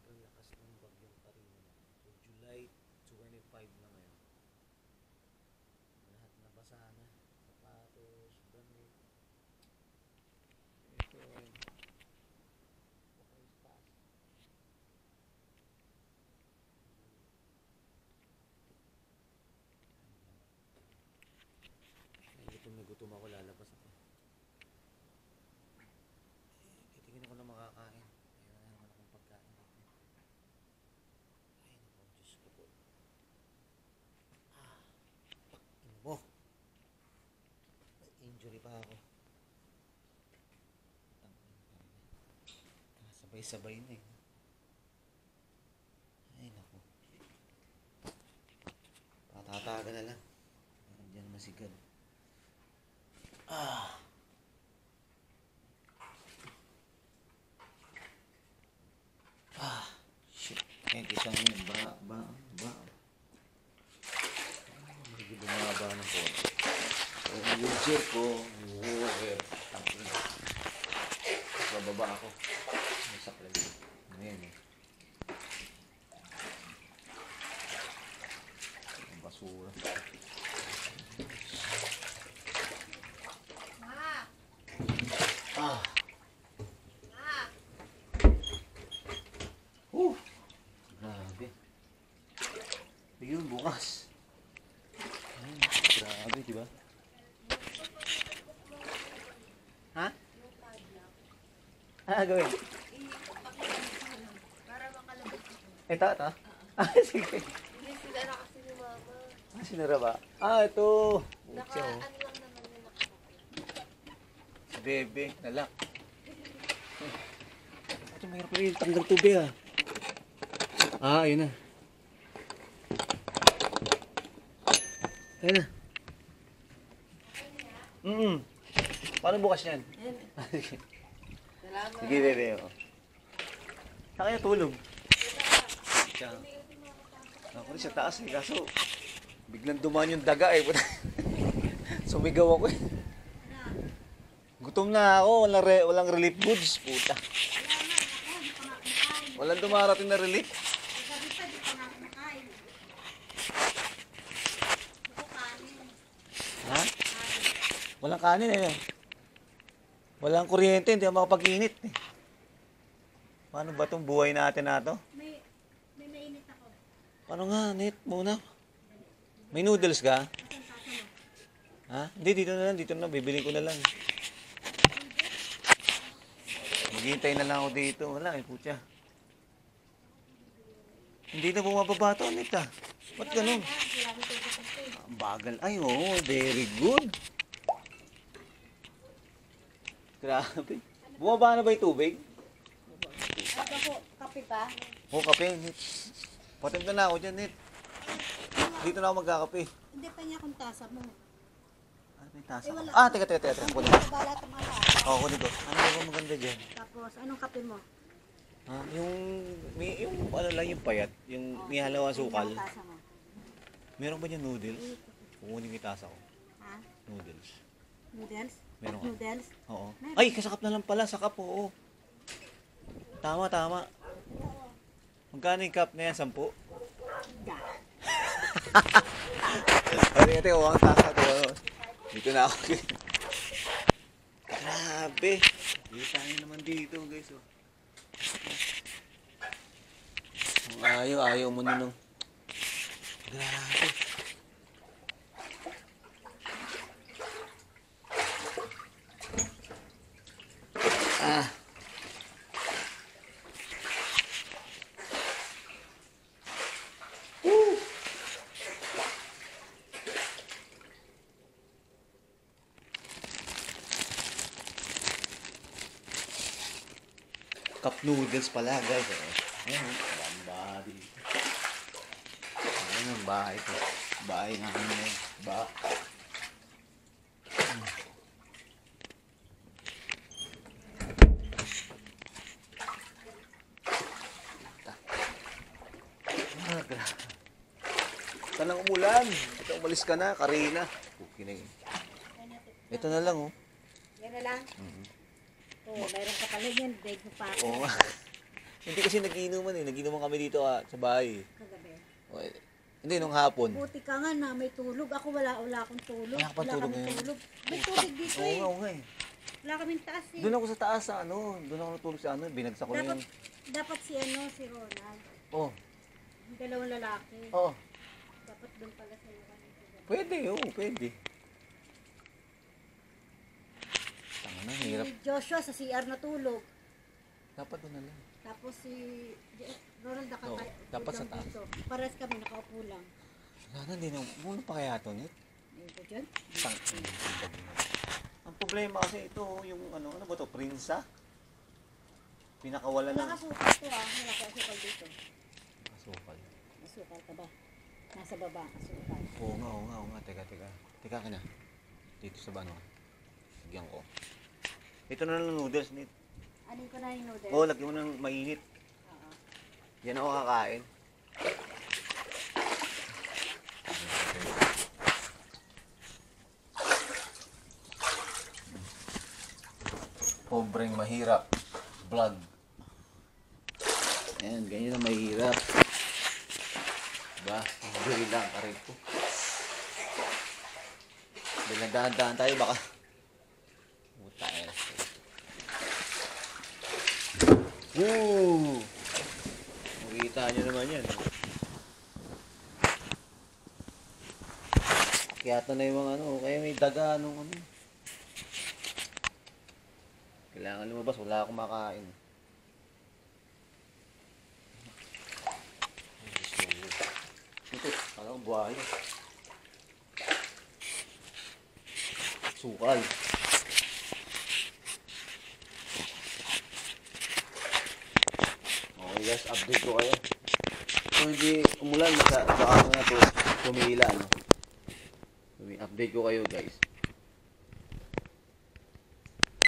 sobrang lakas ng bagyong Karina. So, July 25 na ngayon. Lahat nabasa na. Sapatos, damit. Ito ay okay, pass. Gutom ako, lalabas ako. Titingin ako na makakain. Ayun na naman akong pagkain dito. Ay, naku, Diyos ko po. Ino mo. May injury pa ako. Sabay-sabay na eh. Ay, naku. Patataga na lang. Diyan masigad. Shit. Kaya kita nyo yung ba. Hindi bumaba ng phone. So, yung wheelchair ko, bababa ako. May saklay. Ngayon eh. Ang basura. Grabe. Ayun, bukas. Ayun, grabe, diba? Ha? Gawin? Para makalabas ito. Ito? Sige. Hindi sila na kasi ni mama. Sinara ba? Ito. Ano lang naman yung nakakapit. Si Bebe, nalak. Ito, mayroon pa rin. Tanggal tubig ayun na. Ayun na. Paano bukas yan? Salamat. Sige, Bebe. Saan kayo tulog? Ako rin sa taas eh. Kaso, biglang dumaan yung daga eh. Sumigaw ako eh. Gutom na ako. Walang relief goods. Puta. Walang dumarating na relief. Ha? Walang kanin eh. Walang kuryente. Hindi ako makapag-init eh. Paano ba itong buhay natin na ito? May mainit ako. Paano nga, Net, muna? May noodles ka? Ha? Hindi, dito na lang. Bibili ko na lang. Maghihintay na lang ako dito. Wala eh, putya. Hindi na bumababa ito, Net, ah. Ba't ganun? Ang bagal. Ay, oo, very good. Grabe. Bumaba na ba yung tubig? Kape pa? Oo, kape. Patimpla na ako dyan, Net. Dito na ako magkakape. Hindi pa niya kung tasa mo. May tasa. wala. Teka. Kunin ko. Balat ang ala. Oo, kunin ko. Ano ba maganda dyan? Tapos, anong kape mo? Yung ano lang yung payat. Yung may halawang sukal. Anong tasa mo? Meron ba dyan noodles? Kukunin ko yung tasa ko. Ha? Noodles. Noodles? Meron ka? Noodles? Oo. Ay, kasakap na lang pala. Sakap, oo. Tama. Magkano yung cup na yan? 10? Da. Ate, ang tasa to. Dito na ako. Grabe. Kita nyo naman dito, guys. Ayaw mo nung. Grabe. Cup noodles pala, guys. Ayan, bamba dito. Ayan ang bahay ko. Bahay namin na yun. Ito nang umulan. Ito, umalis ka na, Karina. Kinig. Ito na lang, oh. Yan na lang. Oo, mayroon ka pala yan. Beg mo pa ako. Oo nga. Hindi kasi nagiinuman eh. Nagiinuman kami dito sa bahay. Kagabi. O, hindi, nung hapon. Buti ka nga na may tulog. Ako wala akong tulog. Wala ka pa tulog kaming ngayon? tulog. May tubig dito Oo eh. nga, oo nga eh. Wala kaming taas eh. Doon ako sa taas sa doon ako natulog sa binagsak ko na Dapat, yung, dapat si Ronald. oh, Yung dalawang lalaki. oh, Dapat doon pala sa iyo kami. pwede, oo, pwede. Tanga na, hirap. Si Joshua sa CR natulog. Dapat doon na lang. Tapos si Ronald Oo, dapat sa taas. Pares kami nakaupo lang. Wala na, hindi na, muna pa kaya ito, Nit? Ayun po dyan. Ang problema kasi ito, yung ano ba to, prinsa? Pinakawala Wala na. ka sukal to ah. Wala ka sukal dito. Asukal. Masukal ka ba? Nasa baba, asukal. Oo nga, teka. Teka ka na. Dito sa bano. Lagyan ko. Ito na lang noodles, Nit. Anin ko na yung noodles. Oo, lagyan mo ng mainit. Oo. Yan ako kakain. Pobreng mahirap. Vlog. Ayan, ganyan na mahirap. Diba? Enjoy lang, karin ko. Dahan-dahan tayo, baka. Puta, woo! Makikita nyo naman yan. Kiyata na yung mga kaya may daga nung Kailangan lumabas, wala akong makain. Ito, kala kong buhay. Sukal. Okay guys, update ko kayo. Kung hindi umulan, baka na ito pumila. Update ko kayo guys.